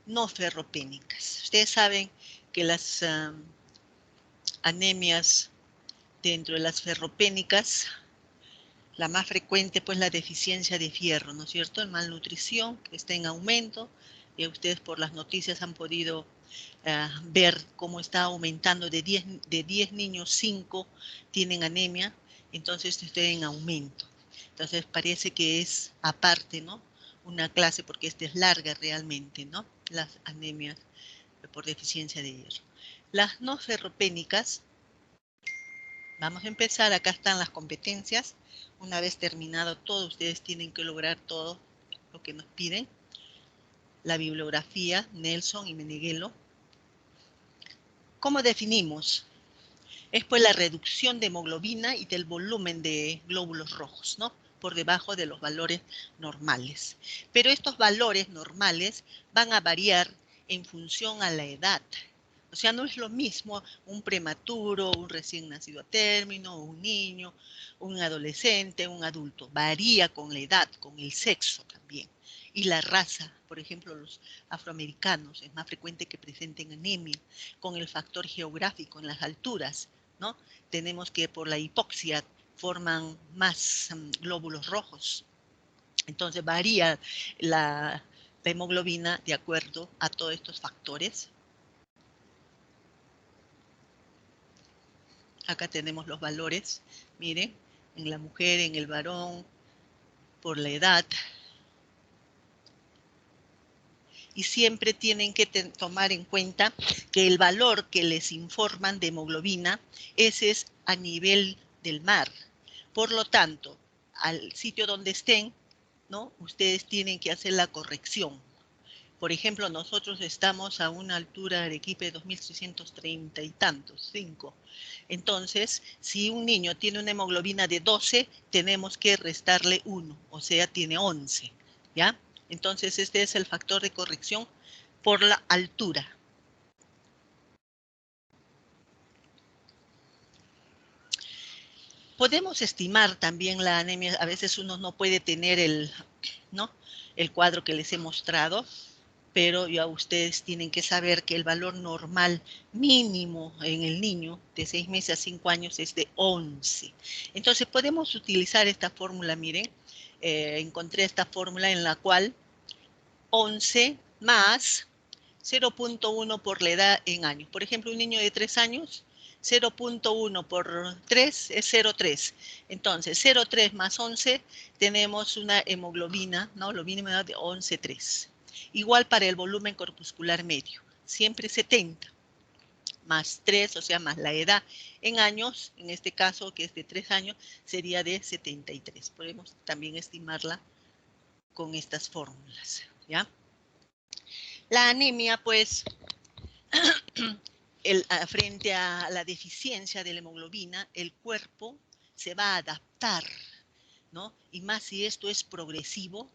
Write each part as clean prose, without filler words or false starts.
no ferropénicas. Ustedes saben que las anemias dentro de las ferropénicas, la más frecuente pues la deficiencia de fierro, ¿no es cierto? La malnutrición que está en aumento, y ustedes por las noticias han podido ver cómo está aumentando de 10 niños, 5 tienen anemia, entonces está en aumento. Entonces parece que es aparte, ¿no? Una clase, porque esta es larga realmente, ¿no? Las anemias por deficiencia de hierro. Las no ferropénicas, vamos a empezar, acá están las competencias. Una vez terminado todo, ustedes tienen que lograr todo lo que nos piden. La bibliografía, Nelson y Meneghello. ¿Cómo definimos? Es pues la reducción de hemoglobina y del volumen de glóbulos rojos, ¿no? Por debajo de los valores normales. Pero estos valores normales van a variar en función a la edad. O sea, no es lo mismo un prematuro, un recién nacido a término, un niño, un adolescente, un adulto. Varía con la edad, con el sexo también. Y la raza, por ejemplo, los afroamericanos, es más frecuente que presenten anemia, con el factor geográfico en las alturas, ¿no? Tenemos que por la hipoxia forman más glóbulos rojos. Entonces varía la hemoglobina de acuerdo a todos estos factores. Acá tenemos los valores, miren, en la mujer, en el varón, por la edad. Y siempre tienen que tomar en cuenta que el valor que les informan de hemoglobina, ese es a nivel del mar. Por lo tanto, al sitio donde estén, ¿no? Ustedes tienen que hacer la corrección. Por ejemplo, nosotros estamos a una altura de Arequipa de 2.630 y tantos, 5. Entonces, si un niño tiene una hemoglobina de 12, tenemos que restarle 1, o sea, tiene 11, ¿ya? Entonces, este es el factor de corrección por la altura. Podemos estimar también la anemia, a veces uno no puede tener ¿no? el cuadro que les he mostrado, pero ya ustedes tienen que saber que el valor normal mínimo en el niño de 6 meses a 5 años es de 11. Entonces podemos utilizar esta fórmula, miren, encontré esta fórmula en la cual 11 más 0.1 por la edad en años. Por ejemplo, un niño de 3 años, 0.1 por 3 es 0.3. Entonces, 0.3 más 11, tenemos una hemoglobina, ¿no? Hemoglobina de 11.3. Igual para el volumen corpuscular medio, siempre 70 más 3, o sea, más la edad en años, en este caso que es de 3 años, sería de 73. Podemos también estimarla con estas fórmulas, ¿ya? La anemia, pues, frente a la deficiencia de la hemoglobina, el cuerpo se va a adaptar, ¿no? Y más si esto es progresivo,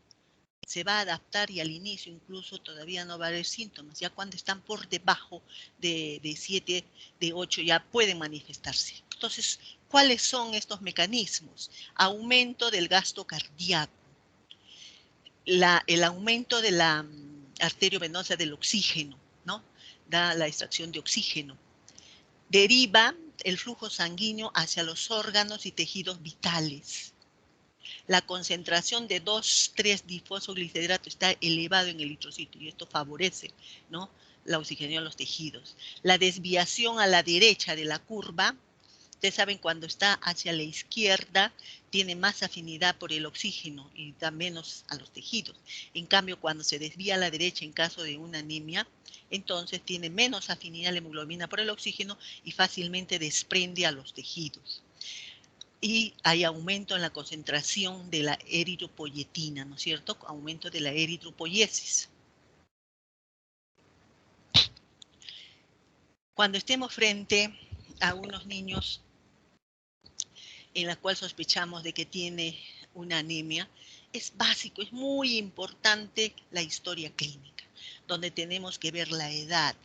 se va a adaptar y al inicio incluso todavía no va a haber síntomas. Ya cuando están por debajo de 7, de 8 ya pueden manifestarse. Entonces, ¿cuáles son estos mecanismos? Aumento del gasto cardíaco, el aumento de la arteriovenosa del oxígeno, ¿no? Da la extracción de oxígeno. Deriva el flujo sanguíneo hacia los órganos y tejidos vitales. La concentración de 2,3-difosfoglicerato está elevado en el eritrocito y esto favorece, ¿no? La oxigenación de los tejidos. La desviación a la derecha de la curva, ustedes saben, cuando está hacia la izquierda tiene más afinidad por el oxígeno y da menos a los tejidos. En cambio, cuando se desvía a la derecha en caso de una anemia, entonces tiene menos afinidad la hemoglobina por el oxígeno y fácilmente desprende a los tejidos. Y hay aumento en la concentración de la eritropoyetina, ¿no es cierto? Aumento de la eritropoiesis. Cuando estemos frente a unos niños en la cual sospechamos de que tiene una anemia, es básico, es muy importante la historia clínica, donde tenemos que ver la edad,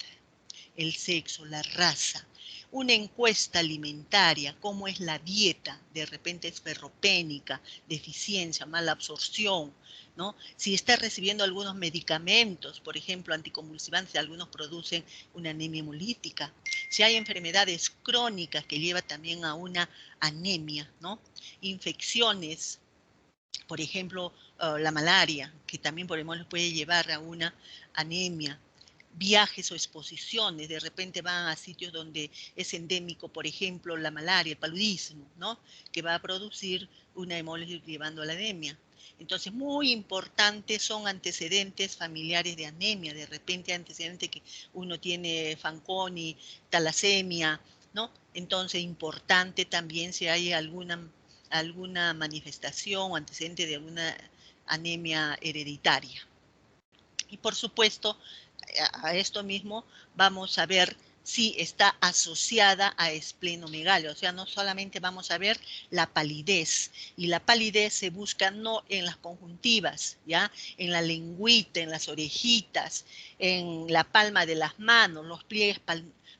el sexo, la raza, una encuesta alimentaria, cómo es la dieta, de repente es ferropénica, deficiencia, mala absorción, ¿no? Si está recibiendo algunos medicamentos, por ejemplo, anticonvulsivantes, algunos producen una anemia hemolítica. Si hay enfermedades crónicas que llevan también a una anemia, ¿no? Infecciones, por ejemplo, la malaria, que también por ejemplo puede llevar a una anemia. Viajes o exposiciones, de repente van a sitios donde es endémico, por ejemplo, la malaria, el paludismo, ¿no? Que va a producir una hemólisis llevando a la anemia. Entonces, muy importantes son antecedentes familiares de anemia, de repente antecedentes que uno tiene Fanconi, talasemia, ¿no? Entonces, importante también si hay alguna manifestación o antecedente de alguna anemia hereditaria. Y por supuesto, a esto mismo vamos a ver si está asociada a esplenomegalia, o sea, no solamente vamos a ver la palidez, y la palidez se busca no en las conjuntivas, ¿ya? En la lengüita, en las orejitas, en la palma de las manos, los pliegues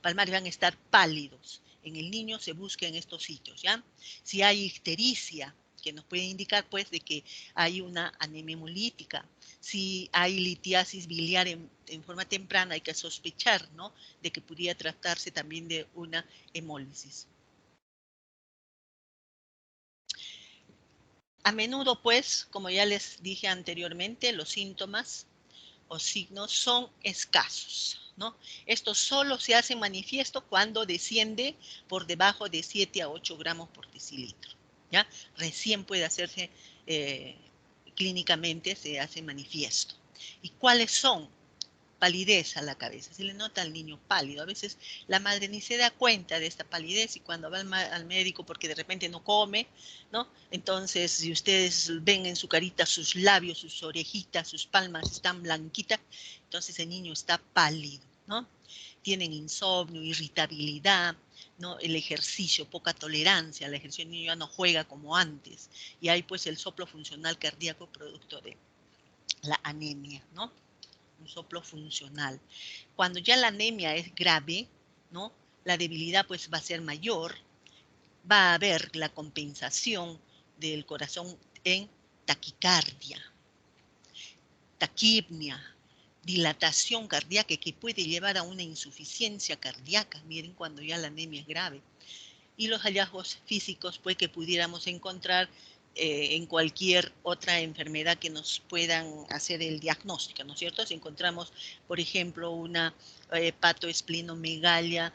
palmares van a estar pálidos. En el niño se busca en estos sitios, ¿ya? Si hay ictericia, que nos puede indicar pues de que hay una anemia hemolítica. Si hay litiasis biliar en forma temprana, hay que sospechar, ¿no? De que pudiera tratarse también de una hemólisis. A menudo, pues, como ya les dije anteriormente, los síntomas o signos son escasos, ¿no? Esto solo se hace manifiesto cuando desciende por debajo de 7 a 8 gramos por decilitro, ¿ya? Recién puede hacerse clínicamente, se hace manifiesto. ¿Y cuáles son? Palidez a la cabeza, se le nota al niño pálido. A veces la madre ni se da cuenta de esta palidez y cuando va al médico porque de repente no come, ¿no? Entonces, si ustedes ven en su carita sus labios, sus orejitas, sus palmas están blanquitas, entonces el niño está pálido, ¿no? Tienen insomnio, irritabilidad, ¿no? El ejercicio, poca tolerancia al ejercicio, el niño ya no juega como antes. Y hay pues el soplo funcional cardíaco producto de la anemia, ¿no? Un soplo funcional. Cuando ya la anemia es grave, ¿no? La debilidad pues va a ser mayor, va a haber la compensación del corazón en taquicardia, taquipnia, dilatación cardíaca que puede llevar a una insuficiencia cardíaca, miren cuando ya la anemia es grave. Y los hallazgos físicos pues que pudiéramos encontrar en cualquier otra enfermedad que nos puedan hacer el diagnóstico, ¿no es cierto? Si encontramos, por ejemplo, una hepatoesplenomegalia,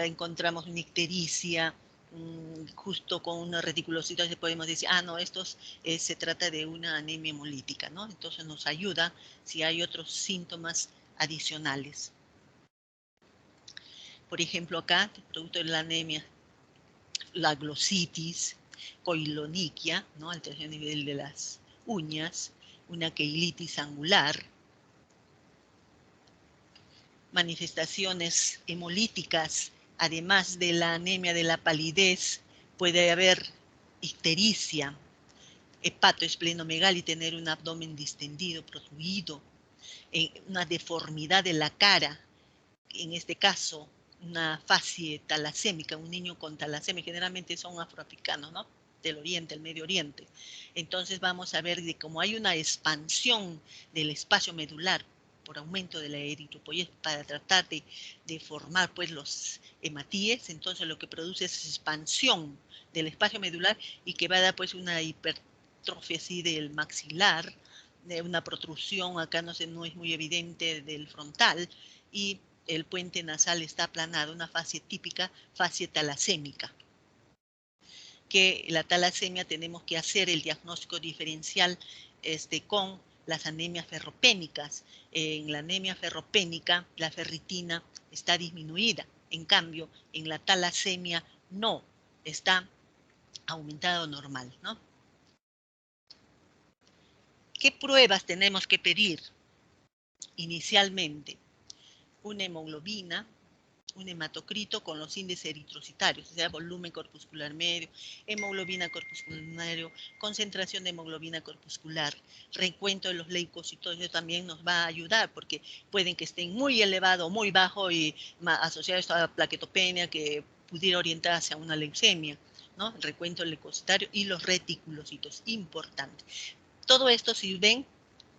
encontramos una ictericia, justo con una reticulocitos, podemos decir, ah, no, esto se trata de una anemia hemolítica, ¿no? Entonces nos ayuda si hay otros síntomas adicionales. Por ejemplo, acá, producto de la anemia, la glositis, coiloniquia, ¿no? Alteración a nivel de las uñas, una queilitis angular, manifestaciones hemolíticas, además de la anemia de la palidez, puede haber ictericia, hepatoesplenomegalia y tener un abdomen distendido, protruido, una deformidad de la cara, en este caso una facie talasémica, un niño con talasemia, generalmente son afroafricanos, ¿no? Del Oriente, el Medio Oriente. Entonces vamos a ver de cómo hay una expansión del espacio medular por aumento de la eritropoyesis para tratar de formar pues los hematíes, entonces lo que produce es expansión del espacio medular y que va a dar pues una hipertrofia así del maxilar, de una protrusión, acá no es muy evidente del frontal, y el puente nasal está aplanado, una fase típica, fase talasémica. Que la talasemia tenemos que hacer el diagnóstico diferencial con las anemias ferropénicas. En la anemia ferropénica, la ferritina está disminuida. En cambio, en la talasemia no, está aumentada o normal, ¿no? ¿Qué pruebas tenemos que pedir? Inicialmente, una hemoglobina, un hematocrito con los índices eritrocitarios, o sea, volumen corpuscular medio, hemoglobina corpuscular medio, concentración de hemoglobina corpuscular, recuento de los leucocitos, eso también nos va a ayudar porque pueden que estén muy elevado o muy bajo y asociados a plaquetopenia que pudiera orientar hacia una leucemia, ¿no? El recuento leucocitario y los reticulocitos, importante. Todo esto, si ven,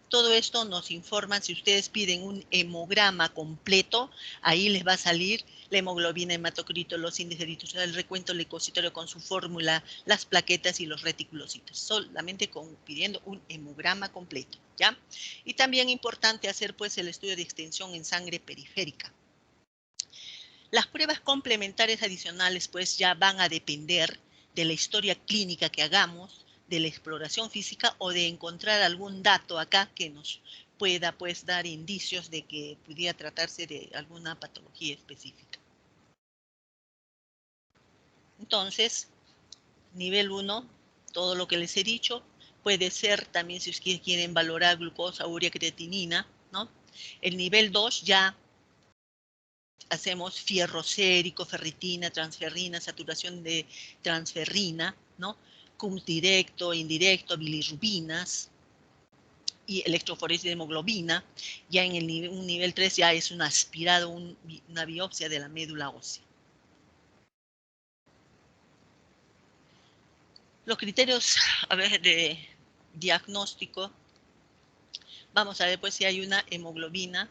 todo esto nos informa, si ustedes piden un hemograma completo, ahí les va a salir la hemoglobina, hematocrito, los índices de eritrocytos, el recuento leucocitario con su fórmula, las plaquetas y los reticulocitos, solamente pidiendo un hemograma completo, ¿ya? Y también importante hacer pues el estudio de extensión en sangre periférica. Las pruebas complementarias adicionales pues ya van a depender de la historia clínica que hagamos, de la exploración física o de encontrar algún dato acá que nos pueda pues dar indicios de que pudiera tratarse de alguna patología específica. Entonces, nivel 1, todo lo que les he dicho, puede ser también si ustedes quieren valorar glucosa, urea, creatinina, ¿no? El nivel 2 ya hacemos fierro sérico, ferritina, transferrina, saturación de transferrina, ¿no? CUM directo, indirecto, bilirrubinas y electroforesis de hemoglobina. Ya en un nivel 3 ya es un aspirado, una biopsia de la médula ósea. Los criterios, a ver, de diagnóstico, vamos a ver pues si hay una hemoglobina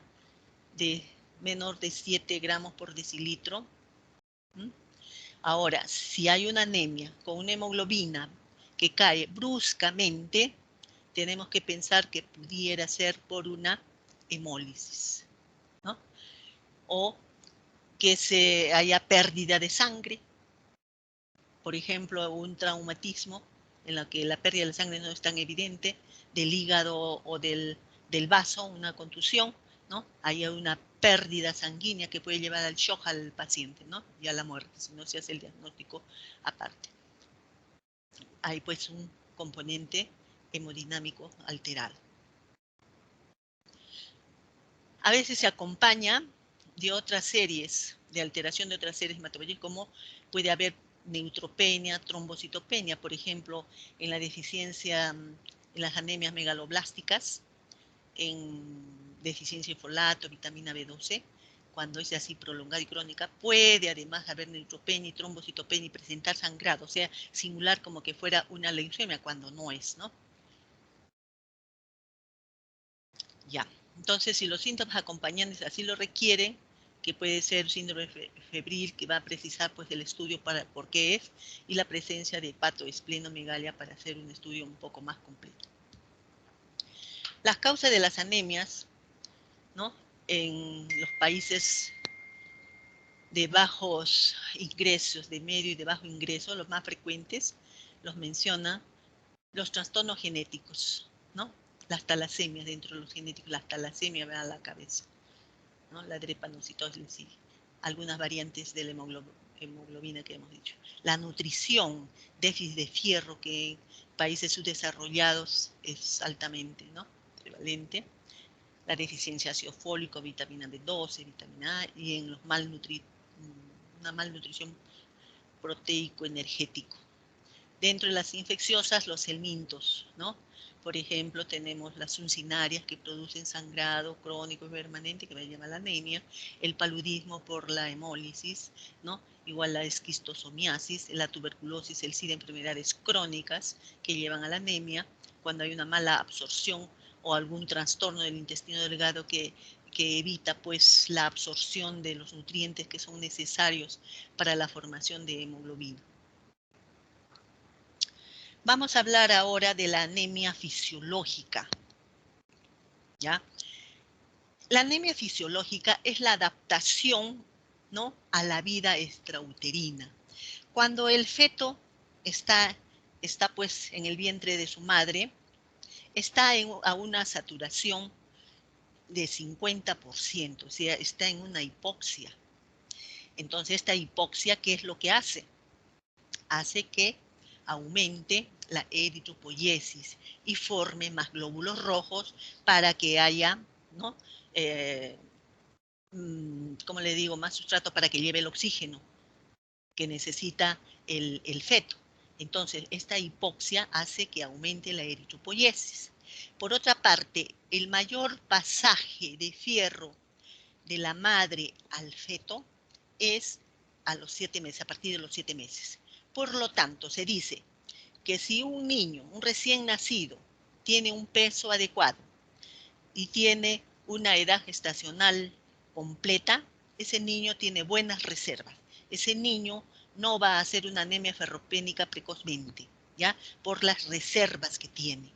de menor de 7 gramos por decilitro. Ahora, si hay una anemia con una hemoglobina que cae bruscamente, tenemos que pensar que pudiera ser por una hemólisis, ¿no? O que se haya pérdida de sangre, por ejemplo, un traumatismo en la que la pérdida de sangre no es tan evidente, del hígado o del vaso, una contusión, ¿no? Hay una pérdida sanguínea que puede llevar al shock al paciente, ¿no? Y a la muerte, si no se hace el diagnóstico aparte. Hay pues un componente hemodinámico alterado. A veces se acompaña de otras series, de alteración de otras series hematológicas, como puede haber neutropenia, trombocitopenia, por ejemplo, en la deficiencia, en las anemias megaloblásticas, en deficiencia de folato, vitamina B12, cuando es así prolongada y crónica, puede además haber neutropenia y trombocitopenia y presentar sangrado, o sea, simular como que fuera una leucemia cuando no es, ¿no? Ya. Entonces, si los síntomas acompañantes así lo requieren, que puede ser síndrome febril, que va a precisar pues el estudio para por qué es, y la presencia de hepatoesplenomegalia para hacer un estudio un poco más completo. Las causas de las anemias, ¿no? En los países de bajos ingresos, de medio y de bajo ingreso, los más frecuentes, los menciona los trastornos genéticos, ¿no? Las talasemias, dentro de los genéticos, las talasemias van a la cabeza, ¿no? La drepanocitosis y algunas variantes de la hemoglobina que hemos dicho. La nutrición, déficit de fierro, que en países subdesarrollados es altamente, ¿no? Prevalente. La deficiencia de ácido fólico, vitamina B12, vitamina A, y en los una malnutrición proteico-energético. Dentro de las infecciosas, los helmintos, ¿no? Por ejemplo, tenemos las uncinarias que producen sangrado crónico y permanente, que va a llamar la anemia, el paludismo por la hemólisis, ¿no? Igual la esquistosomiasis, la tuberculosis, el SIDA, enfermedades crónicas que llevan a la anemia, cuando hay una mala absorción o algún trastorno del intestino delgado que evita pues la absorción de los nutrientes que son necesarios para la formación de hemoglobina. Vamos a hablar ahora de la anemia fisiológica, ¿ya? La anemia fisiológica es la adaptación, ¿no?, a la vida extrauterina. Cuando el feto está pues en el vientre de su madre, está a una saturación de 50%, o sea, está en una hipoxia. Entonces, esta hipoxia, ¿qué es lo que hace? Hace que aumente la eritropoiesis y forme más glóbulos rojos para que haya, ¿no? ¿Cómo le digo? Más sustrato para que lleve el oxígeno que necesita el feto. Entonces, esta hipoxia hace que aumente la eritropoiesis. Por otra parte, el mayor pasaje de fierro de la madre al feto es a los 7 meses, a partir de los 7 meses. Por lo tanto, se dice que si un niño, un recién nacido, tiene un peso adecuado y tiene una edad gestacional completa, ese niño tiene buenas reservas. Ese niño no va a hacer una anemia ferropénica precozmente, ¿ya? Por las reservas que tiene.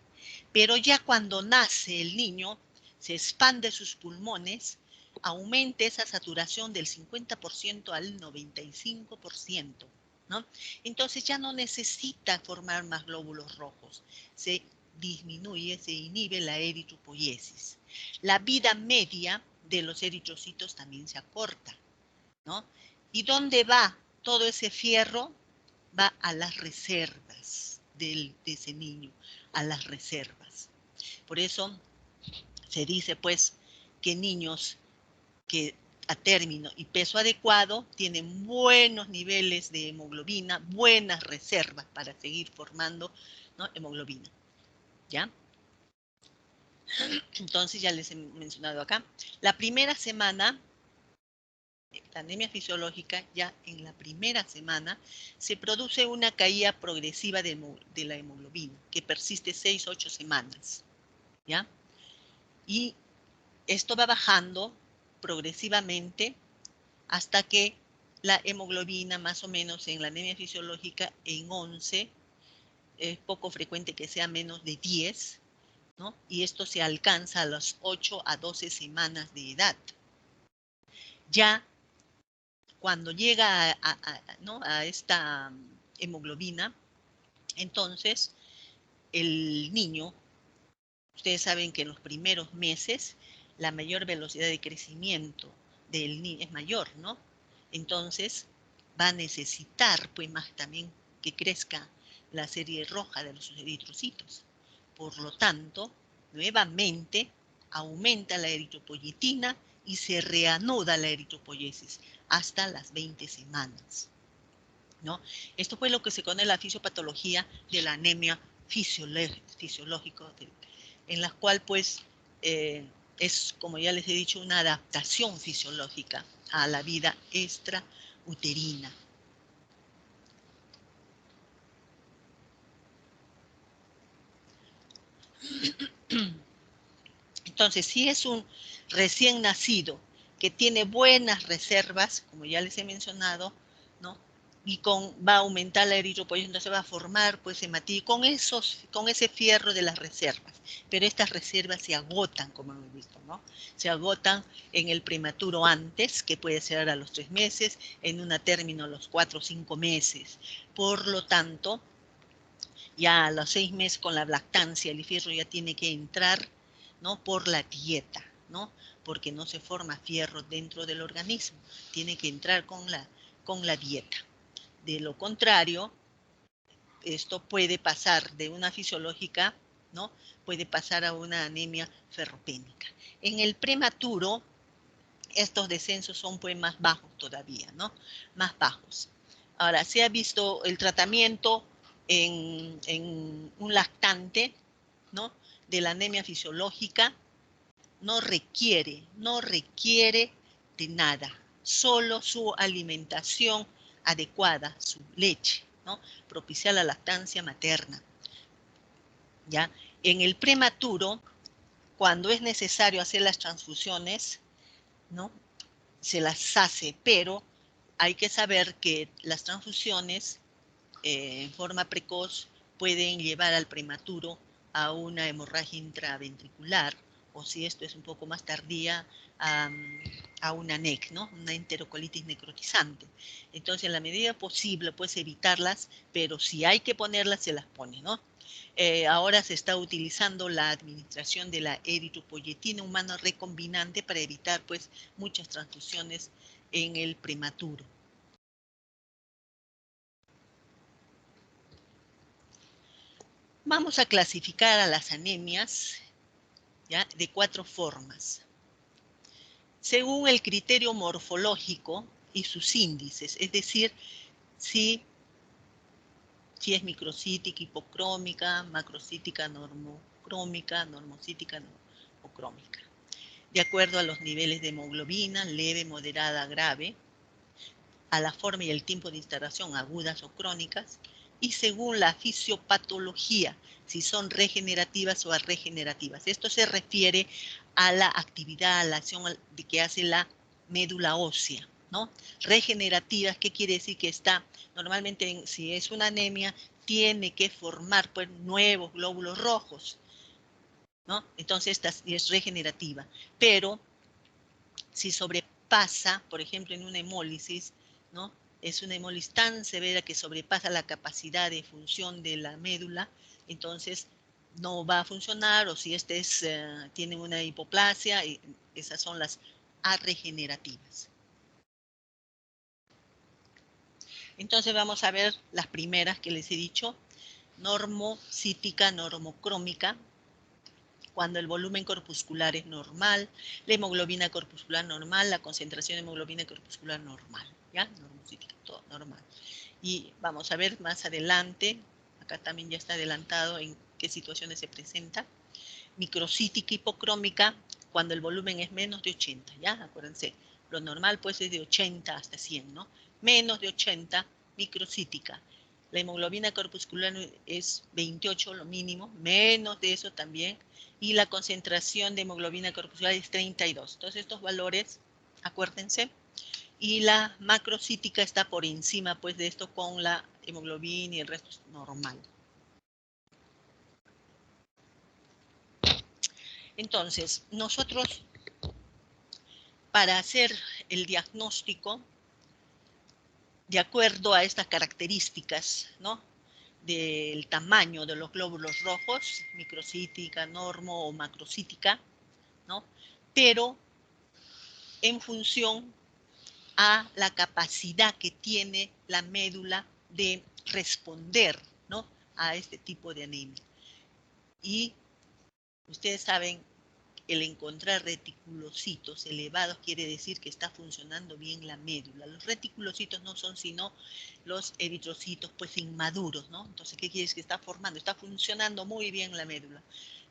Pero ya cuando nace el niño, se expande sus pulmones, aumenta esa saturación del 50% al 95%, ¿no? Entonces ya no necesita formar más glóbulos rojos, se disminuye, se inhibe la eritropoiesis. La vida media de los eritrocitos también se acorta, ¿no? ¿Y dónde va todo ese fierro? Va a las reservas de ese niño, a las reservas. Por eso se dice, pues, que niños que a término y peso adecuado tienen buenos niveles de hemoglobina, buenas reservas para seguir formando, ¿no?, hemoglobina, ¿ya? Entonces ya les he mencionado acá. La primera semana, la anemia fisiológica, ya en la primera semana se produce una caída progresiva de la hemoglobina que persiste 6-8 semanas, ¿ya? Y esto va bajando progresivamente hasta que la hemoglobina, más o menos en la anemia fisiológica, en 11, es poco frecuente que sea menos de 10, ¿no? Y esto se alcanza a las 8 a 12 semanas de edad. Ya cuando llega ¿no?, a esta hemoglobina, entonces el niño, ustedes saben que en los primeros meses la mayor velocidad de crecimiento del niño es mayor, ¿no? Entonces va a necesitar pues más también que crezca la serie roja de los eritrocitos. Por lo tanto, nuevamente aumenta la eritropoyetina y se reanuda la eritropoiesis hasta las 20 semanas, ¿no? Esto fue lo que se conoce la fisiopatología de la anemia fisiológica, en la cual pues es, como ya les he dicho, una adaptación fisiológica a la vida extrauterina. Entonces, si es un recién nacido que tiene buenas reservas, como ya les he mencionado, ¿no?, y va a aumentar la eritropoiesis, entonces va a formar pues hematídico con ese fierro de las reservas. Pero estas reservas se agotan, como hemos visto, ¿no? Se agotan en el prematuro antes, que puede ser a los 3 meses, en una término a los 4 o 5 meses. Por lo tanto, ya a los 6 meses con la lactancia, el fierro ya tiene que entrar, ¿no?, por la dieta, ¿no? Porque no se forma fierro dentro del organismo, tiene que entrar con la dieta. De lo contrario, esto puede pasar de una fisiológica, ¿no?, puede pasar a una anemia ferropénica. En el prematuro, estos descensos son pues más bajos todavía, ¿no? Más bajos. Ahora, se ha visto el tratamiento en un lactante, ¿no?, de la anemia fisiológica, no requiere de nada, solo su alimentación adecuada, su leche, ¿no?, propiciar la lactancia materna, ¿ya? En el prematuro, cuando es necesario hacer las transfusiones, ¿no?, se las hace, pero hay que saber que las transfusiones en forma precoz pueden llevar al prematuro a una hemorragia intraventricular, o si esto es un poco más tardía, a una NEC, ¿no?, una enterocolitis necrotizante. Entonces, en la medida posible, pues evitarlas, pero si hay que ponerlas, se las pone, ¿no? Ahora se está utilizando la administración de la eritropoyetina humana recombinante para evitar, pues, muchas transfusiones en el prematuro. Vamos a clasificar a las anemias, ¿ya?, de 4 formas, según el criterio morfológico y sus índices, es decir, si es microcítica, hipocrómica, macrocítica, normocrómica, normocítica, normocrómica, de acuerdo a los niveles de hemoglobina, leve, moderada, grave, a la forma y el tiempo de instalación, agudas o crónicas, y según la fisiopatología, si son regenerativas o regenerativas. Esto se refiere a la actividad, a la acción que hace la médula ósea, ¿no? Regenerativas, ¿qué quiere decir? Que está, normalmente, si es una anemia, tiene que formar pues, nuevos glóbulos rojos, ¿no? Entonces, esta es regenerativa. Pero, si sobrepasa, por ejemplo, en una hemólisis, ¿no? Es una hemólisis tan severa que sobrepasa la capacidad de función de la médula, entonces no va a funcionar, o si tiene una hipoplasia, esas son las arregenerativas. Entonces vamos a ver las primeras que les he dicho, normocítica, normocrómica, cuando el volumen corpuscular es normal, la hemoglobina corpuscular normal, la concentración de hemoglobina corpuscular normal, ¿ya? Normocítica, todo normal. Y vamos a ver más adelante, acá también ya está adelantado en qué situaciones se presenta. Microcítica hipocrómica, cuando el volumen es menos de 80, ¿ya? Acuérdense, lo normal pues es de 80 hasta 100, ¿no? Menos de 80, microcítica. La hemoglobina corpuscular es 28, lo mínimo, menos de eso también, y la concentración de hemoglobina corpuscular es 32. Entonces estos valores, acuérdense, y la macrocítica está por encima pues de esto con la hemoglobina y el resto es normal. Entonces, nosotros para hacer el diagnóstico, de acuerdo a estas características, ¿no? Del tamaño de los glóbulos rojos, microcítica, normo o macrocítica, ¿no? Pero en función a la capacidad que tiene la médula de responder, ¿no? A este tipo de anemia. Y ustedes saben, el encontrar reticulocitos elevados quiere decir que está funcionando bien la médula. Los reticulocitos no son sino los eritrocitos pues inmaduros, ¿no? Entonces, ¿qué quiere decir? Que está formando, está funcionando muy bien la médula.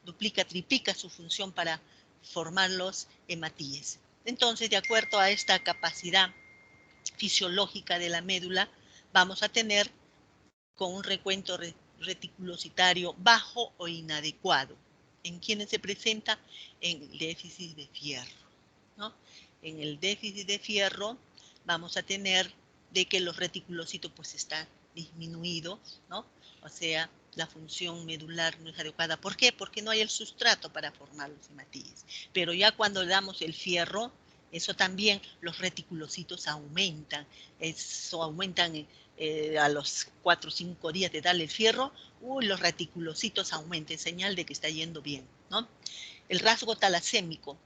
Duplica, triplica su función para formar los hematíes. Entonces, de acuerdo a esta capacidad fisiológica de la médula, vamos a tener con un recuento reticulocitario bajo o inadecuado. ¿En quiénes se presenta? En el déficit de fierro, ¿no? En el déficit de fierro vamos a tener de que los reticulocitos pues están disminuidos, ¿no? O sea, la función medular no es adecuada. ¿Por qué? Porque no hay el sustrato para formar los hematíes. Pero ya cuando le damos el fierro, eso también, los reticulocitos aumentan. Eso aumentan a los 4 o 5 días de darle el fierro, los reticulocitos aumentan, señal de que está yendo bien, ¿no? El rasgo talasémico.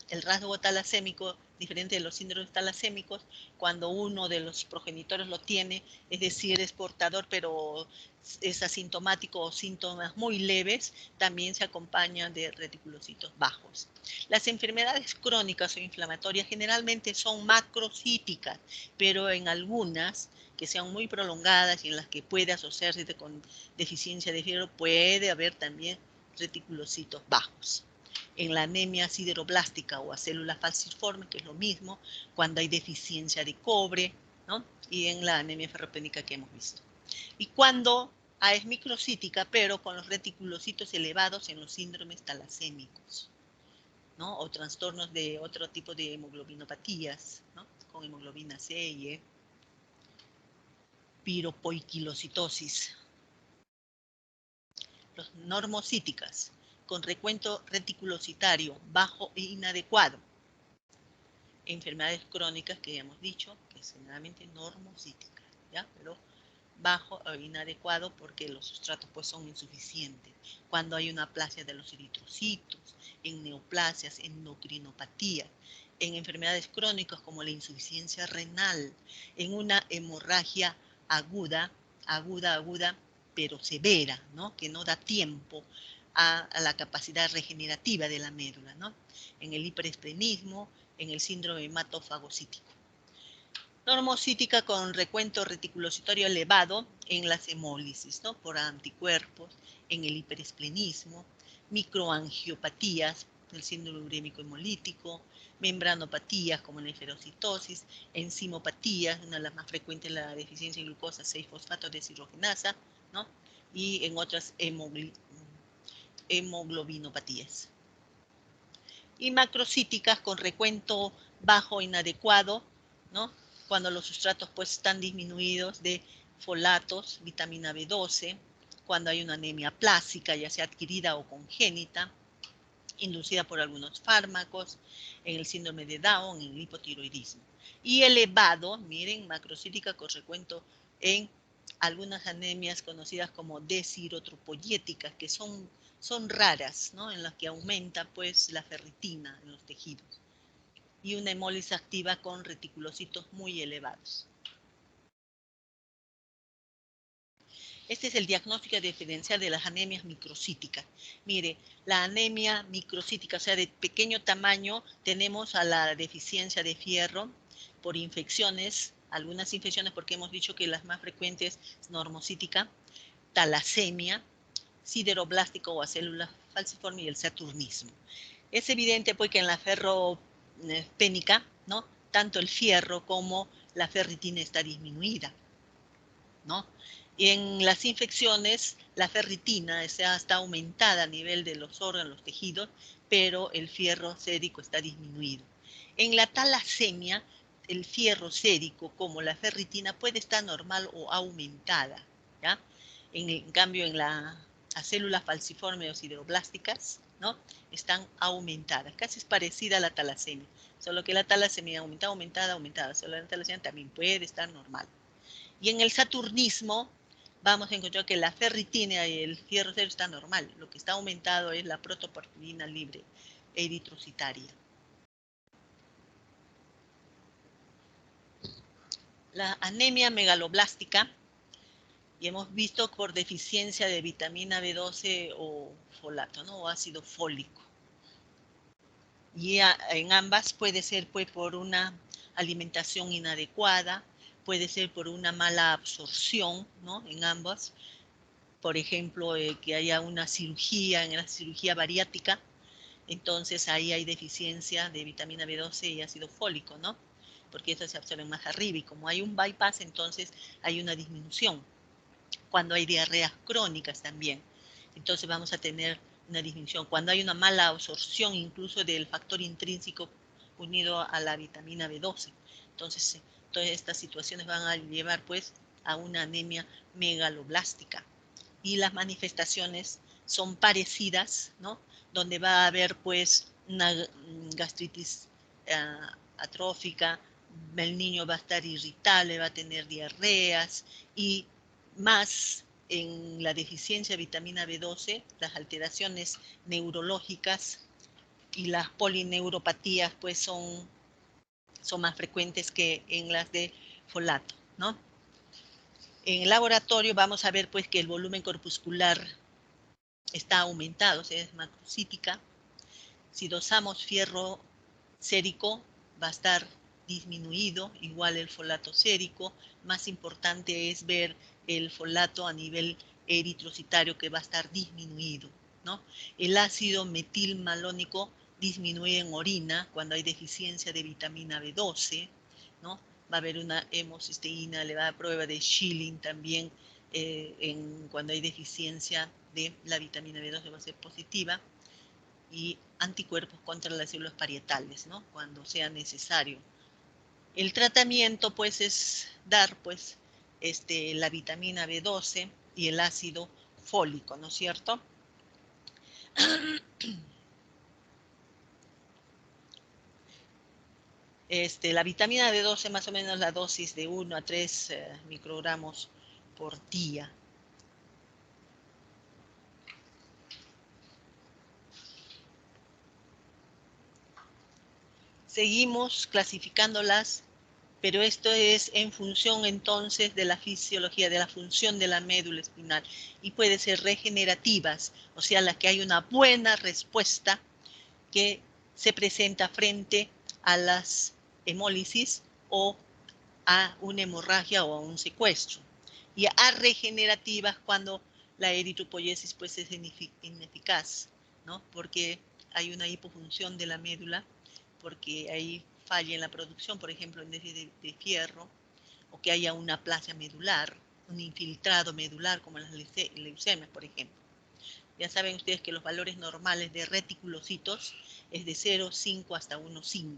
El rasgo talasémico, diferente de los síndromes talasémicos, cuando uno de los progenitores lo tiene, es decir, es portador, pero es asintomático o síntomas muy leves, también se acompañan de reticulocitos bajos. Las enfermedades crónicas o inflamatorias generalmente son macrocíticas, pero en algunas que sean muy prolongadas y en las que puede asociarse con deficiencia de fierro, puede haber también reticulocitos bajos. En la anemia sideroblástica o a células falciformes, que es lo mismo, cuando hay deficiencia de cobre, ¿no? Y en la anemia ferropénica que hemos visto. Y cuando es microcítica, pero con los reticulocitos elevados en los síndromes talasémicos, ¿no? O trastornos de otro tipo de hemoglobinopatías, ¿no? Con hemoglobina C y E. Piropoiquilocitosis. Los normocíticas, con recuento reticulocitario bajo e inadecuado. Enfermedades crónicas que ya hemos dicho, que es generalmente normocítica, ¿ya? Pero bajo o inadecuado porque los sustratos pues son insuficientes. Cuando hay una aplasia de los eritrocitos, en neoplasias, endocrinopatías, en enfermedades crónicas como la insuficiencia renal, en una hemorragia aguda, pero severa, ¿no? Que no da tiempo a la capacidad regenerativa de la médula, ¿no? En el hiperesplenismo, en el síndrome hematofagocítico. Normocítica con recuento reticulocitario elevado en las hemólisis, ¿no? Por anticuerpos, en el hiperesplenismo, microangiopatías el síndrome urémico hemolítico, membranopatías como la neferocitosis, enzimopatías, una de las más frecuentes la deficiencia en glucosa 6-fosfato deshidrogenasa, ¿no? Y en otras hemoglobinopatías. Y macrocíticas con recuento bajo inadecuado, ¿no? Cuando los sustratos pues están disminuidos de folatos, vitamina B12, cuando hay una anemia plástica, ya sea adquirida o congénita, inducida por algunos fármacos, en el síndrome de Down, en el hipotiroidismo. Y elevado, miren, macrocítica con recuento en algunas anemias conocidas como deshirotropoyéticas, que son raras, ¿no? En las que aumenta pues la ferritina en los tejidos. Y una hemólisis activa con reticulocitos muy elevados. Este es el diagnóstico diferencial de las anemias microcíticas. Mire, la anemia microcítica, o sea, de pequeño tamaño, tenemos a la deficiencia de fierro por infecciones, algunas infecciones porque hemos dicho que las más frecuentes es normocítica, talasemia, sideroblástico o a células falciformes y el saturnismo. Es evidente pues que en la ferropénica, ¿no? Tanto el fierro como la ferritina está disminuida, ¿no? Y en las infecciones, la ferritina está aumentada a nivel de los órganos, los tejidos, pero el fierro sérico está disminuido. En la talasemia, el fierro sérico, como la ferritina, puede estar normal o aumentada, ¿ya? En cambio, en las células falciformes o sideroblásticas, ¿no? Están aumentadas. Casi es parecida a la talasemia, solo que la talasemia aumentada, solo la talasemia también puede estar normal. Y en el saturnismo vamos a encontrar que la ferritina y el fierro cero está normal. Lo que está aumentado es la protoporfirina libre eritrocitaria. La anemia megaloblástica, y hemos visto por deficiencia de vitamina B12 o folato, ¿no? O ácido fólico. Y en ambas puede ser pues, por una alimentación inadecuada, puede ser por una mala absorción, ¿no? En ambas. Por ejemplo, que haya una cirugía, en la cirugía bariátrica, entonces ahí hay deficiencia de vitamina B12 y ácido fólico, ¿no? Porque esas se absorben más arriba y como hay un bypass, entonces hay una disminución. Cuando hay diarreas crónicas también, entonces vamos a tener una disminución. Cuando hay una mala absorción incluso del factor intrínseco unido a la vitamina B12, entonces todas estas situaciones van a llevar pues a una anemia megaloblástica. Y las manifestaciones son parecidas, ¿no? Donde va a haber pues una gastritis atrófica, el niño va a estar irritable, va a tener diarreas y más en la deficiencia de vitamina B12, las alteraciones neurológicas y las polineuropatías pues son más frecuentes que en las de folato, ¿no? En el laboratorio vamos a ver pues que el volumen corpuscular está aumentado, o sea, es macrocítica. Si dosamos fierro sérico, va a estar disminuido, igual el folato sérico. Más importante es ver el folato a nivel eritrocitario que va a estar disminuido, ¿no? El ácido metilmalónico disminuye en orina cuando hay deficiencia de vitamina B12, ¿no? Va a haber una hemocisteína elevada, prueba de Schilling también cuando hay deficiencia de la vitamina B12 va a ser positiva y anticuerpos contra las células parietales, ¿no? Cuando sea necesario. El tratamiento, pues, es dar, pues, la vitamina B12 y el ácido fólico, ¿no es cierto? La vitamina B12, más o menos la dosis de 1 a 3 microgramos por día. Seguimos clasificándolas, pero esto es en función entonces de la fisiología, de la función de la médula espinal y puede ser regenerativas, o sea, las que hay una buena respuesta que se presenta frente a las hemólisis o a una hemorragia o a un secuestro. Y a regenerativas cuando la eritropoyesis pues es ineficaz, ¿no? Porque hay una hipofunción de la médula, porque hay falla en la producción, por ejemplo, en déficit de fierro, o que haya una aplasia medular, un infiltrado medular, como las leucemias, por ejemplo. Ya saben ustedes que los valores normales de reticulocitos es de 0,5 hasta 1,5.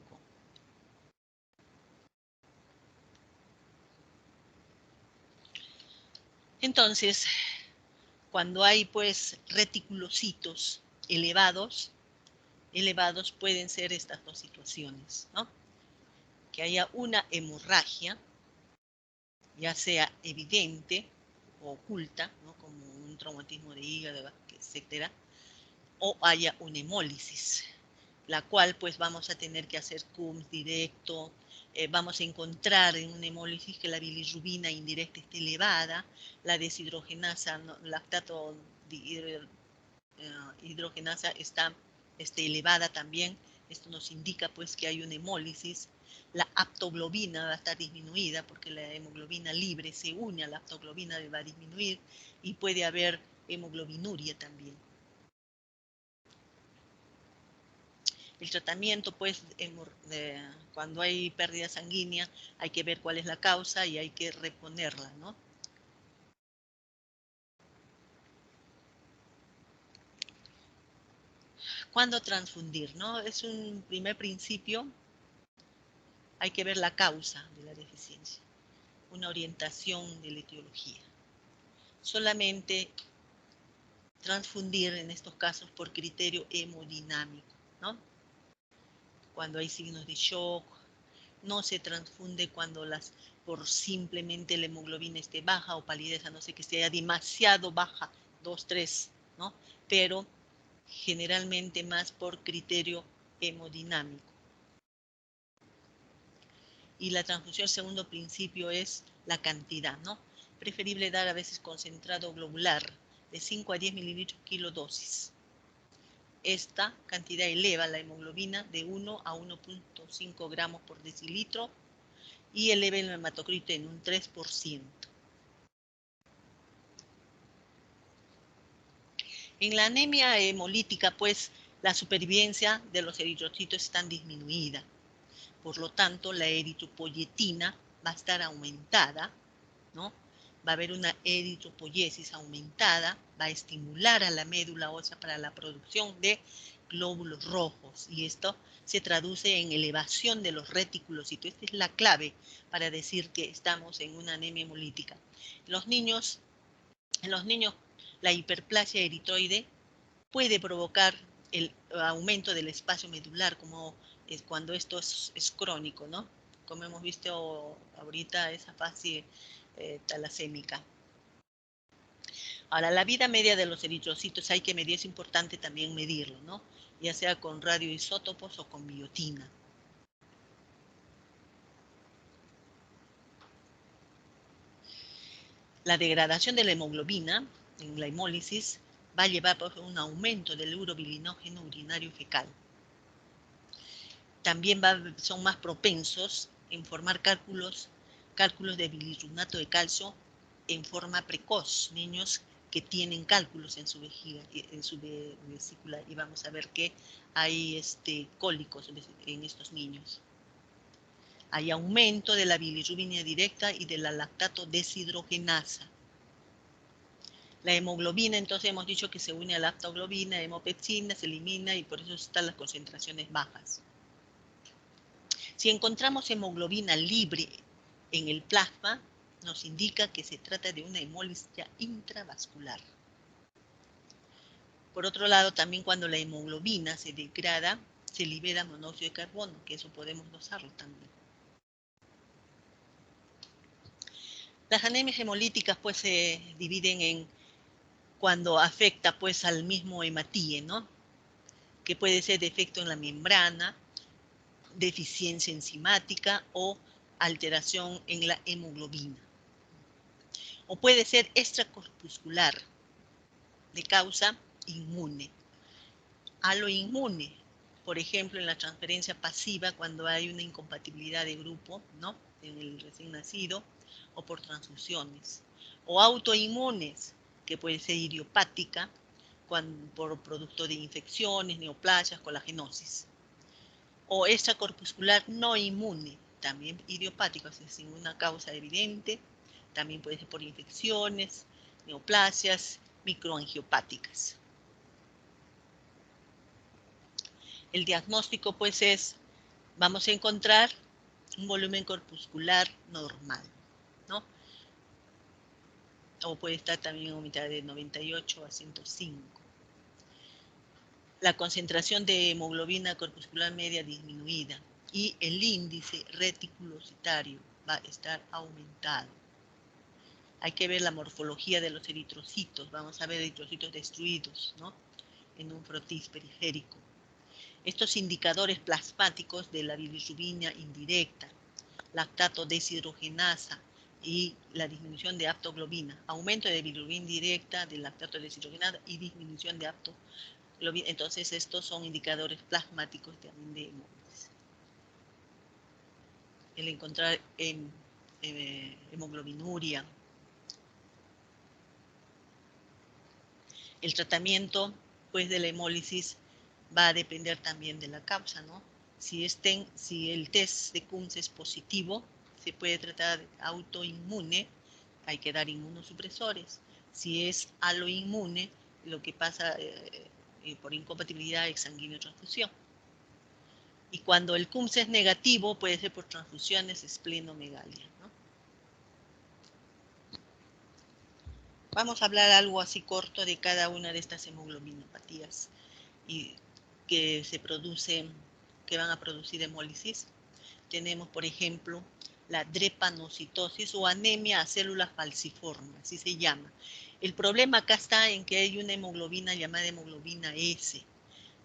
Entonces, cuando hay pues reticulocitos elevados pueden ser estas dos situaciones, ¿no? Que haya una hemorragia, ya sea evidente o oculta, ¿no? Como un traumatismo de hígado, etcétera, o haya una hemólisis, la cual pues vamos a tener que hacer CUMS directo, vamos a encontrar en una hemólisis que la bilirrubina indirecta esté elevada, la deshidrogenasa, ¿no? Lactato hidrogenasa está elevada también. Esto nos indica pues que hay una hemólisis. La aptoglobina va a estar disminuida porque la hemoglobina libre se une a la aptoglobina, va a disminuir y puede haber hemoglobinuria también. El tratamiento, pues, cuando hay pérdida sanguínea, hay que ver cuál es la causa y hay que reponerla, ¿no? ¿Cuándo transfundir, no? Es un primer principio, hay que ver la causa de la deficiencia, una orientación de la etiología. Solamente transfundir en estos casos por criterio hemodinámico, ¿no? Cuando hay signos de shock, no se transfunde cuando por simplemente la hemoglobina esté baja o palidez, a no ser que esté demasiado baja, 2, 3, ¿no? Pero generalmente más por criterio hemodinámico. Y la transfusión, segundo principio, es la cantidad, ¿no? Preferible dar a veces concentrado globular de 5 a 10 mililitros kilodosis. Esta cantidad eleva la hemoglobina de 1 a 1.5 gramos por decilitro y eleva el hematocrito en un 3%. En la anemia hemolítica, pues, la supervivencia de los eritrocitos está disminuida. Por lo tanto, la eritropoyetina va a estar aumentada, ¿no? Va a haber una eritropoyesis aumentada, va a estimular a la médula ósea para la producción de glóbulos rojos y esto se traduce en elevación de los reticulocitos. Esta es la clave para decir que estamos en una anemia hemolítica. En los niños, la hiperplasia eritroide puede provocar el aumento del espacio medular, como cuando esto es crónico, ¿no? Como hemos visto ahorita esa fase talasémica. Ahora, la vida media de los eritrocitos hay que medir, es importante también medirlo, ¿no? Ya sea con radioisótopos o con biotina. La degradación de la hemoglobina en la hemólisis va a llevar a un aumento del urobilinógeno urinario fecal. También son más propensos en formar cálculos de bilirrunato de calcio en forma precoz, niños que tienen cálculos en su vejiga, en su vesícula, y vamos a ver que hay cólicos en estos niños. Hay aumento de la bilirrubina directa y de la lactato deshidrogenasa. La hemoglobina, entonces hemos dicho que se une a la aptoglobina, hemopexina, se elimina y por eso están las concentraciones bajas. Si encontramos hemoglobina libre en el plasma, nos indica que se trata de una hemólisis intravascular. Por otro lado, también cuando la hemoglobina se degrada, se libera monóxido de carbono, que eso podemos dosarlo también. Las anemias hemolíticas pues se dividen en cuando afecta pues al mismo hematíe, ¿no? Que puede ser defecto en la membrana, deficiencia enzimática o alteración en la hemoglobina. O puede ser extracorpuscular, de causa inmune. A lo inmune, por ejemplo, en la transferencia pasiva, cuando hay una incompatibilidad de grupo, ¿no? En el recién nacido, o por transfusiones. O autoinmunes, que puede ser idiopática, por producto de infecciones, neoplasias, colagenosis. O extracorpuscular no inmune, también idiopático, sin una causa evidente, también puede ser por infecciones, neoplasias, microangiopáticas. El diagnóstico pues vamos a encontrar un volumen corpuscular normal, ¿no? O puede estar también aumentada de 98 a 105. La concentración de hemoglobina corpuscular media disminuida y el índice reticulocitario va a estar aumentado. Hay que ver la morfología de los eritrocitos. Vamos a ver eritrocitos destruidos, ¿no? En un frotis periférico. Estos indicadores plasmáticos de la bilirrubina indirecta, lactato deshidrogenasa y la disminución de aptoglobina, aumento de bilirrubina indirecta, del lactato deshidrogenasa y disminución de aptoglobina. Entonces estos son indicadores plasmáticos de hemólisis. El encontrar hemoglobinuria. El tratamiento pues, de la hemólisis va a depender también de la causa, ¿no? Si el test de Kunz es positivo, se puede tratar de autoinmune, hay que dar inmunosupresores. Si es aloinmune, lo que pasa por incompatibilidad exsanguíneo-transfusión. Y cuando el Kunz es negativo, puede ser por transfusiones esplenomegalia, ¿no? Vamos a hablar algo así corto de cada una de estas hemoglobinopatías y que van a producir hemólisis. Tenemos, por ejemplo, la drepanocitosis o anemia a células falciformes, así se llama. El problema acá está en que hay una hemoglobina llamada hemoglobina S,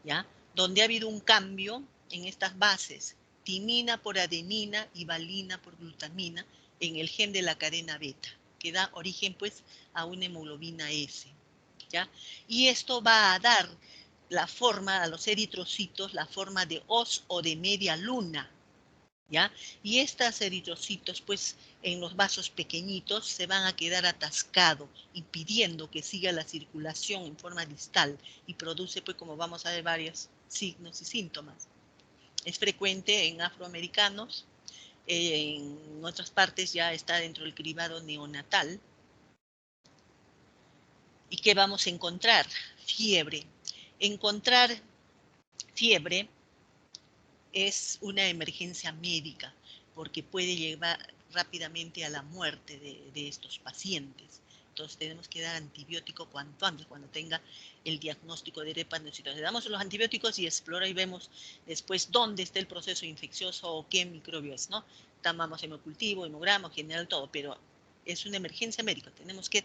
¿ya? Donde ha habido un cambio en estas bases, timina por adenina y valina por glutamina en el gen de la cadena beta, que da origen pues a una hemoglobina S, ¿ya? Y esto va a dar la forma a los eritrocitos, la forma de hoz o de media luna, ¿ya? Y estos eritrocitos, pues, en los vasos pequeñitos se van a quedar atascados, impidiendo que siga la circulación en forma distal y produce, pues, como vamos a ver, varios signos y síntomas. Es frecuente en afroamericanos, en otras partes ya está dentro del cribado neonatal. ¿Y qué vamos a encontrar? Fiebre. Encontrar fiebre es una emergencia médica porque puede llevar rápidamente a la muerte de estos pacientes. Entonces tenemos que dar antibiótico cuanto antes, cuando tenga el diagnóstico de drepanocitosis. Le damos los antibióticos y explora y vemos después dónde está el proceso infeccioso o qué microbio es, ¿no? Tomamos hemocultivo, hemograma, general, todo, pero es una emergencia médica. Tenemos que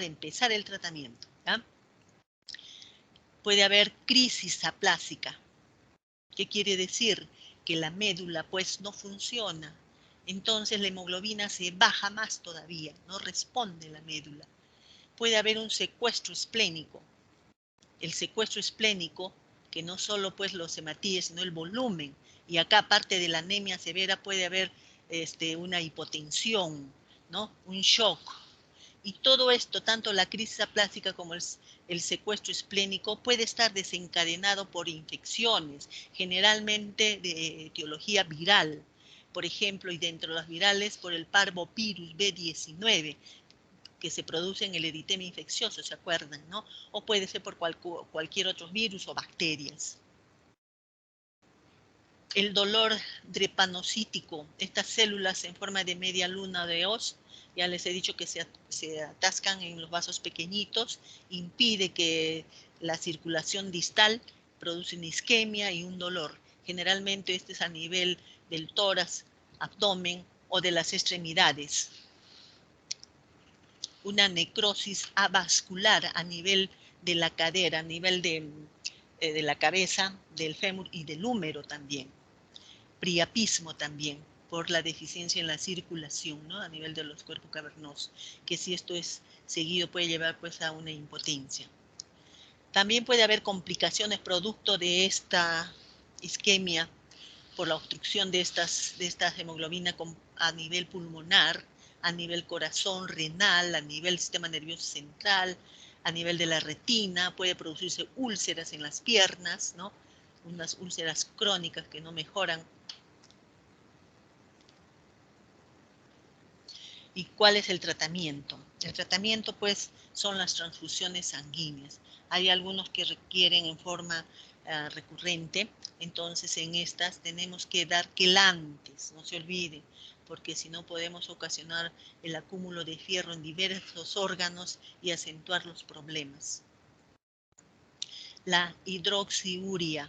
empezar el tratamiento, ¿ya? Puede haber crisis aplásica. ¿Qué quiere decir? Que la médula pues no funciona. Entonces la hemoglobina se baja más todavía, no responde la médula. Puede haber un secuestro esplénico. El secuestro esplénico, que no solo pues los hematíes, sino el volumen. Y acá aparte de la anemia severa puede haber una hipotensión, ¿no? Un shock. Y todo esto, tanto la crisis aplástica como el secuestro esplénico, puede estar desencadenado por infecciones, generalmente de etiología viral. Por ejemplo, y dentro de las virales, por el parvovirus B19, que se produce en el eritema infeccioso, ¿se acuerdan, no? O puede ser por cualquier otro virus o bacterias. El dolor drepanocítico, estas células en forma de media luna de hoz, ya les he dicho que se atascan en los vasos pequeñitos, impide que la circulación distal, produce una isquemia y un dolor. Generalmente este es a nivel del tórax, abdomen o de las extremidades. Una necrosis avascular a nivel de la cadera, a nivel de la cabeza, del fémur y del húmero también. Priapismo también, por la deficiencia en la circulación, ¿no? A nivel de los cuerpos cavernosos, que si esto es seguido puede llevar pues a una impotencia. También puede haber complicaciones producto de esta isquemia por la obstrucción de estas hemoglobina a nivel pulmonar, a nivel corazón, renal, a nivel sistema nervioso central, a nivel de la retina, puede producirse úlceras en las piernas, ¿no? Unas úlceras crónicas que no mejoran. ¿Y cuál es el tratamiento? El tratamiento, pues, son las transfusiones sanguíneas. Hay algunos que requieren en forma recurrente, entonces en estas tenemos que dar quelantes, no se olvide, porque si no podemos ocasionar el acúmulo de fierro en diversos órganos y acentuar los problemas. La hidroxiuria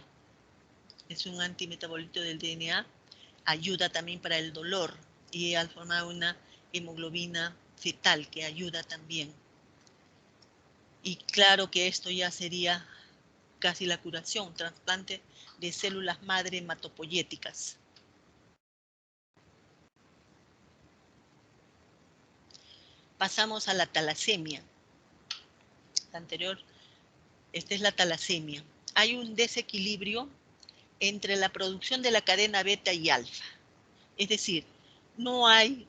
es un antimetabolito del DNA, ayuda también para el dolor y al formar una hemoglobina fetal que ayuda también. Y claro que esto ya sería casi la curación, trasplante de células madre hematopoyéticas. Pasamos a la talasemia. La anterior, esta es la talasemia. Hay un desequilibrio entre la producción de la cadena beta y alfa. Es decir, no hay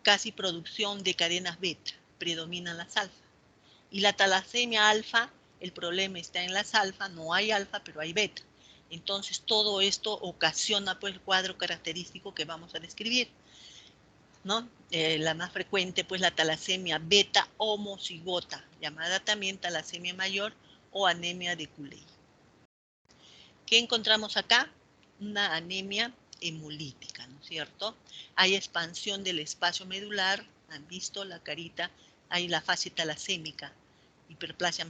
casi producción de cadenas beta, predominan las alfa. Y la talasemia alfa, el problema está en las alfa, no hay alfa, pero hay beta. Entonces todo esto ocasiona pues el cuadro característico que vamos a describir, ¿no? La más frecuente pues la talasemia beta homocigota, llamada también talasemia mayor o anemia de Cooley. ¿Qué encontramos acá? Una anemia hemolítica, ¿no es cierto? Hay expansión del espacio medular, han visto la carita, hay la fase talasémica, hiperplasia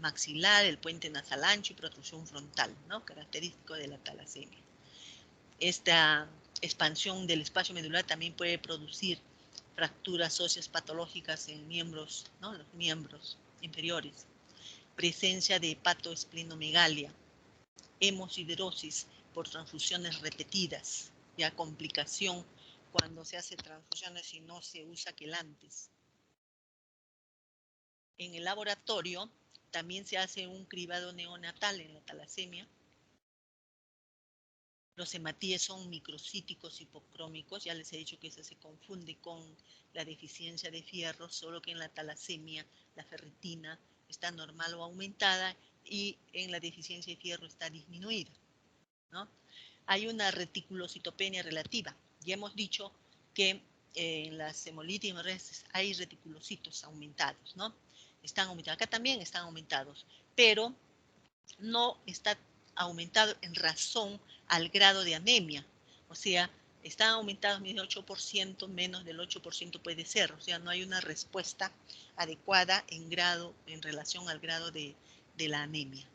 maxilar, el puente nasal ancho y protrusión frontal, ¿no? Característico de la talasemia. Esta expansión del espacio medular también puede producir fracturas óseas patológicas en miembros, ¿no? Los miembros inferiores. Presencia de hepatoesplenomegalia, hemosiderosis por transfusiones repetidas, ya complicación cuando se hace transfusiones y no se usa quelantes. En el laboratorio también se hace un cribado neonatal en la talasemia. Los hematíes son microcíticos hipocrómicos, ya les he dicho que eso se confunde con la deficiencia de fierro, solo que en la talasemia la ferritina está normal o aumentada y en la deficiencia de fierro está disminuida, ¿no? Hay una reticulocitopenia relativa. Ya hemos dicho que en las hemolitis hay reticulocitos aumentados, ¿no? Están aumentados. Acá también están aumentados, pero no está aumentado en razón al grado de anemia. O sea, están aumentados menos del 8%, menos del 8% puede ser. O sea, no hay una respuesta adecuada en relación al grado de la anemia.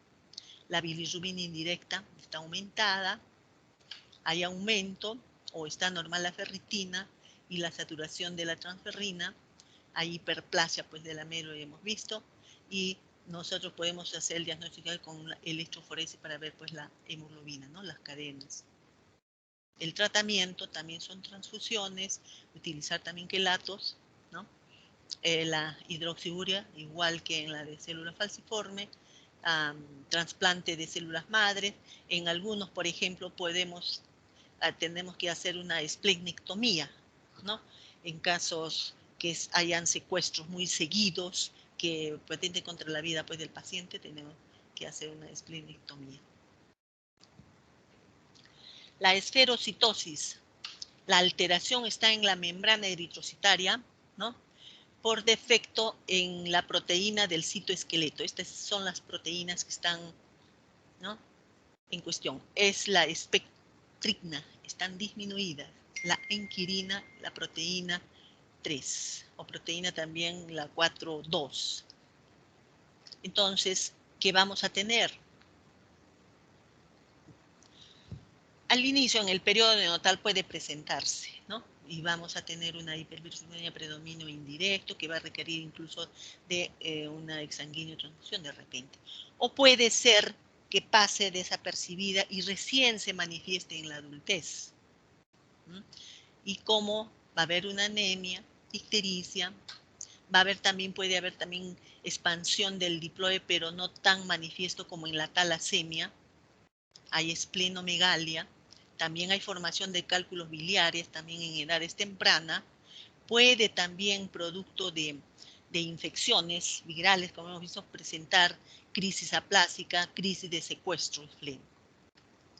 La bilirrubina indirecta está aumentada, hay aumento o está normal la ferritina y la saturación de la transferrina, hay hiperplasia pues de la médula, ya hemos visto, y nosotros podemos hacer el diagnóstico con la electroforesis para ver pues la hemoglobina, ¿no? Las cadenas. El tratamiento también son transfusiones, utilizar también quelatos, ¿no? La hidroxiuria, igual que en la de célula falciforme, trasplante de células madres. En algunos, por ejemplo, tenemos que hacer una esplenectomía, ¿no? En casos que hayan secuestros muy seguidos que pretenden contra la vida pues, del paciente, tenemos que hacer una esplenectomía. La esferocitosis, la alteración está en la membrana eritrocitaria, ¿no? Por defecto en la proteína del citoesqueleto. Estas son las proteínas que están, ¿no? En cuestión. Es la espectrina, están disminuidas. La enquirina, la proteína 3, o proteína también la 4,2. Entonces, ¿qué vamos a tener? Al inicio, en el periodo neonatal puede presentarse, ¿no? Y vamos a tener una hiperbilirrubina predominio indirecto que va a requerir incluso de una exsanguínea transfusión de repente. O puede ser que pase desapercibida y recién se manifieste en la adultez. Y como va a haber una anemia, ictericia, puede haber también expansión del diploide, pero no tan manifiesto como en la talasemia. Hay esplenomegalia, también hay formación de cálculos biliares, también en edades tempranas. Puede también, producto de de infecciones virales, como hemos visto, presentar crisis aplásica, crisis de secuestro esflémico.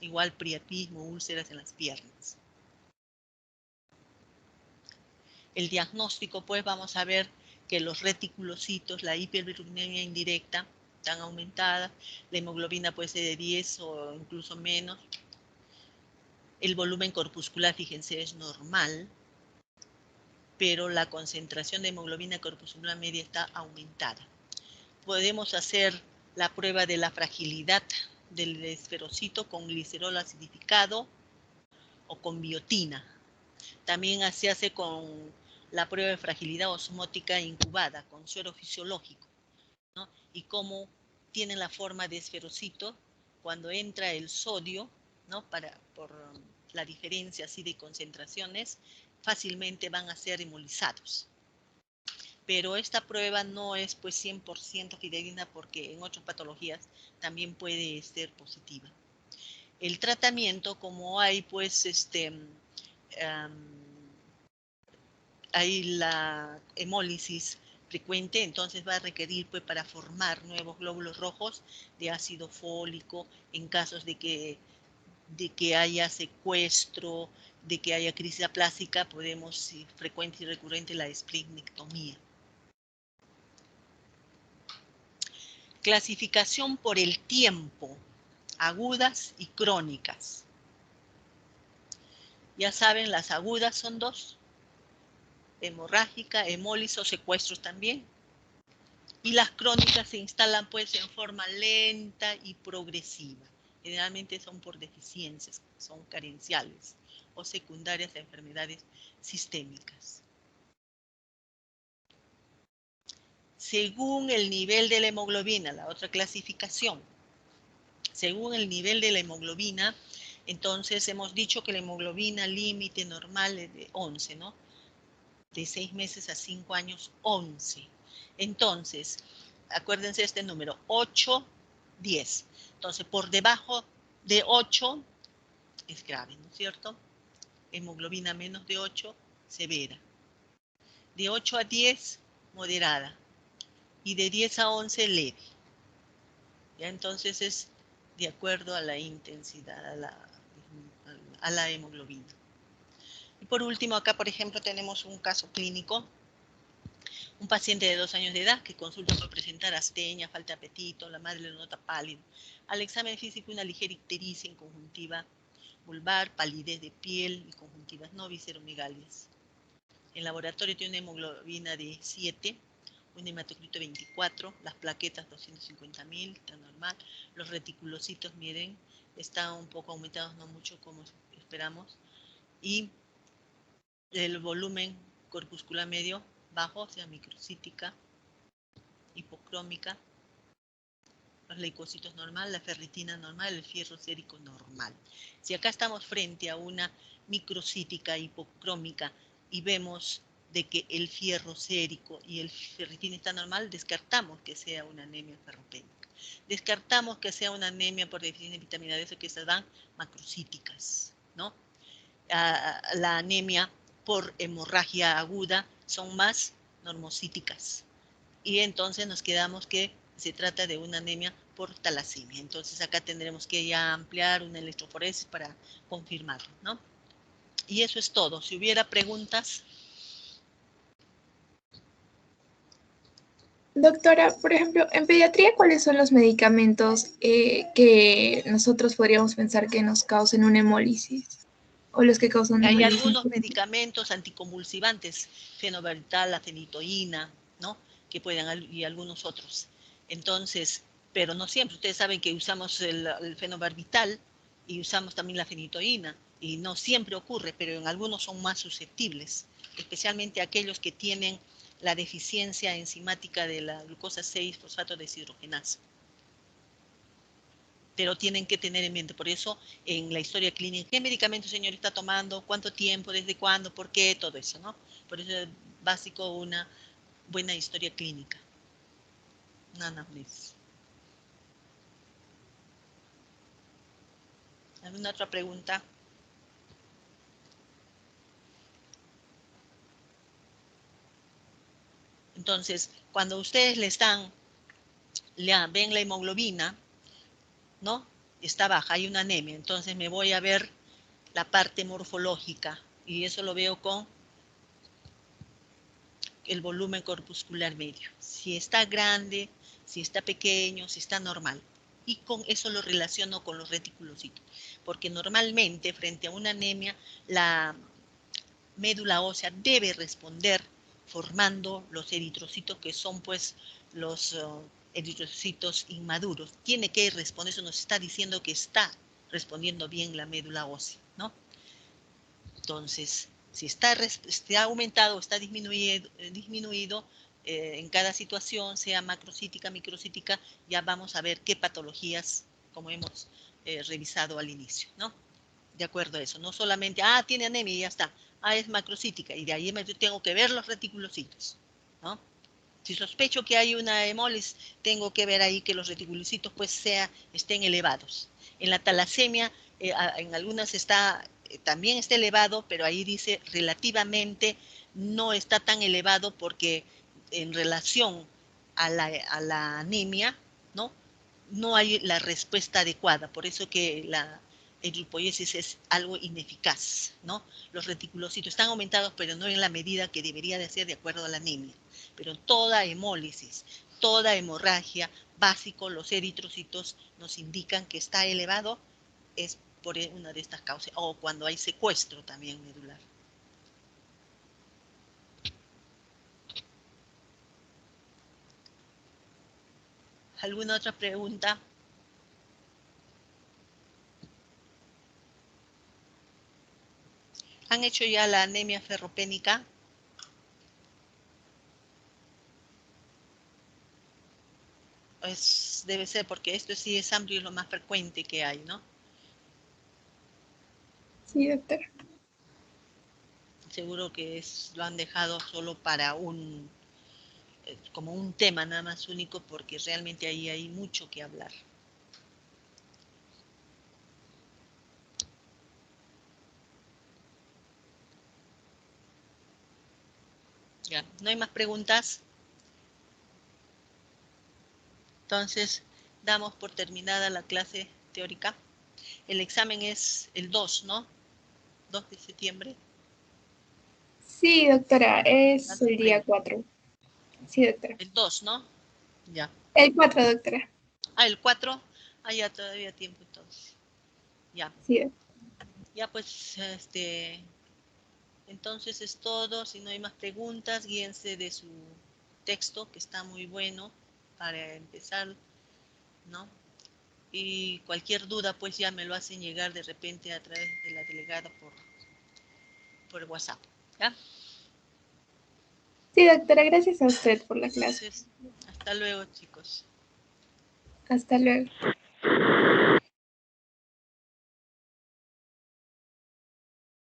Igual priapismo, úlceras en las piernas. El diagnóstico, pues vamos a ver que los reticulocitos, la hiperbilirubinemia indirecta, están aumentadas, la hemoglobina puede ser de 10 o incluso menos. El volumen corpuscular, fíjense, es normal, pero la concentración de hemoglobina corpuscular media está aumentada. Podemos hacer la prueba de la fragilidad del esferocito con glicerol acidificado o con biotina. También se hace con la prueba de fragilidad osmótica incubada, con suero fisiológico, ¿no? Y cómo tienen la forma de esferocito cuando entra el sodio, ¿no? Por la diferencia así de concentraciones, fácilmente van a ser hemolizados. Pero esta prueba no es pues 100% fidedigna porque en otras patologías también puede ser positiva. El tratamiento, como hay pues hay la hemólisis frecuente, entonces va a requerir pues para formar nuevos glóbulos rojos de ácido fólico en casos de que haya secuestro, de que haya crisis aplásica, podemos, si frecuente y recurrente, la esplenectomía. Clasificación por el tiempo, agudas y crónicas. Ya saben, las agudas son 2, hemorrágica, hemólisis o secuestros también. Y las crónicas se instalan pues en forma lenta y progresiva. Generalmente son por deficiencias, son carenciales o secundarias a enfermedades sistémicas. Según el nivel de la hemoglobina, la otra clasificación, según el nivel de la hemoglobina, entonces hemos dicho que la hemoglobina límite normal es de 11, ¿no? De 6 meses a 5 años, 11. Entonces, acuérdense este número, 8, 10. Entonces, por debajo de 8 es grave, ¿no es cierto? Hemoglobina menos de 8, severa. De 8 a 10, moderada. Y de 10 a 11, leve. Ya entonces es de acuerdo a la intensidad, a la hemoglobina. Y por último, acá, por ejemplo, tenemos un caso clínico. Un paciente de 2 años de edad que consulta por presentar astenia, falta de apetito, la madre lo nota pálido. Al examen físico, una ligera ictericia en conjuntiva vulvar, palidez de piel y conjuntivas no visceromegalias. En laboratorio tiene una hemoglobina de 7, un hematocrito 24, las plaquetas 250.000, está normal. Los reticulocitos, miren, están un poco aumentados, no mucho como esperamos. Y el volumen corpuscular medio bajo, o sea, microcítica, hipocrómica, los leucocitos normal, la ferritina normal, el fierro sérico normal. Si acá estamos frente a una microcítica hipocrómica y vemos de que el fierro sérico y el ferritina está normal, descartamos que sea una anemia ferropénica. Descartamos que sea una anemia por deficiencia de vitamina D, que se dan macrocíticas, ¿no? La anemia por hemorragia aguda son más normocíticas. Y entonces nos quedamos que se trata de una anemia por talasemia. Entonces acá tendremos que ya ampliar una electroforesis para confirmarlo, ¿no? Y eso es todo. Si hubiera preguntas. Doctora, por ejemplo, en pediatría, ¿cuáles son los medicamentos que nosotros podríamos pensar que nos causen una hemólisis? O los que causan Hay hemólisis. algunos medicamentos anticonvulsivantes, fenobarbital, la fenitoína, ¿no? Que pueden, y algunos otros. Entonces, pero no siempre. Ustedes saben que usamos el fenobarbital y usamos también la fenitoína. Y no siempre ocurre, pero en algunos son más susceptibles, especialmente aquellos que tienen la deficiencia enzimática de la glucosa 6-fosfato deshidrogenasa. Pero tienen que tener en mente, por eso en la historia clínica, ¿qué medicamento señor está tomando? ¿Cuánto tiempo? ¿Desde cuándo? ¿Por qué? Todo eso, ¿no? Por eso es básico una buena historia clínica. Una anamnesis. ¿Alguna otra pregunta? Entonces, cuando ustedes ven la hemoglobina, ¿no? Está baja, hay una anemia. Entonces me voy a ver la parte morfológica y eso lo veo con el volumen corpuscular medio. Si está grande, si está pequeño, si está normal. Y con eso lo relaciono con los reticulocitos. Porque normalmente frente a una anemia, la médula ósea debe responder formando los eritrocitos que son pues los eritrocitos inmaduros. Tiene que responder, eso nos está diciendo que está respondiendo bien la médula ósea, ¿no? Entonces, si está aumentado o está disminuido en cada situación, sea macrocítica, microcítica, ya vamos a ver qué patologías, como hemos revisado al inicio, ¿no? De acuerdo a eso, no solamente, tiene anemia y ya está, es macrocítica, y de ahí tengo que ver los reticulocitos, ¿no? Si sospecho que hay una hemólisis, tengo que ver ahí que los reticulocitos pues estén elevados. En la talasemia, en algunas también está elevado, pero ahí dice relativamente no está tan elevado porque en relación a la anemia, ¿no? No hay la respuesta adecuada, por eso que la eritropoiesis es algo ineficaz, ¿no? Los reticulocitos están aumentados, pero no en la medida que debería de ser de acuerdo a la anemia. Pero toda hemólisis, toda hemorragia, básico, los eritrocitos nos indican que está elevado, es por una de estas causas, o cuando hay secuestro también medular. ¿Alguna otra pregunta? ¿Han hecho ya la anemia ferropénica? Debe ser porque esto sí es amplio y es lo más frecuente que hay, ¿no? Sí, doctora. Seguro que lo han dejado solo para como un tema nada más único, porque realmente ahí hay mucho que hablar. Ya, ¿no hay más preguntas? Entonces, damos por terminada la clase teórica. El examen es el 2, ¿no? 2 de septiembre. Sí, doctora, es el día 4. Sí, doctora. El 2, ¿no? Ya. El 4, doctora. El 4. Ya todavía tiempo entonces. Ya. Sí, doctora. Ya pues, entonces es todo. Si no hay más preguntas, guíense de su texto, que está muy bueno para empezar, ¿no? Y cualquier duda, pues ya me lo hacen llegar de repente a través de la delegada por WhatsApp, ¿ya? Sí, doctora, gracias a usted por la clase. Entonces, hasta luego, chicos. Hasta luego.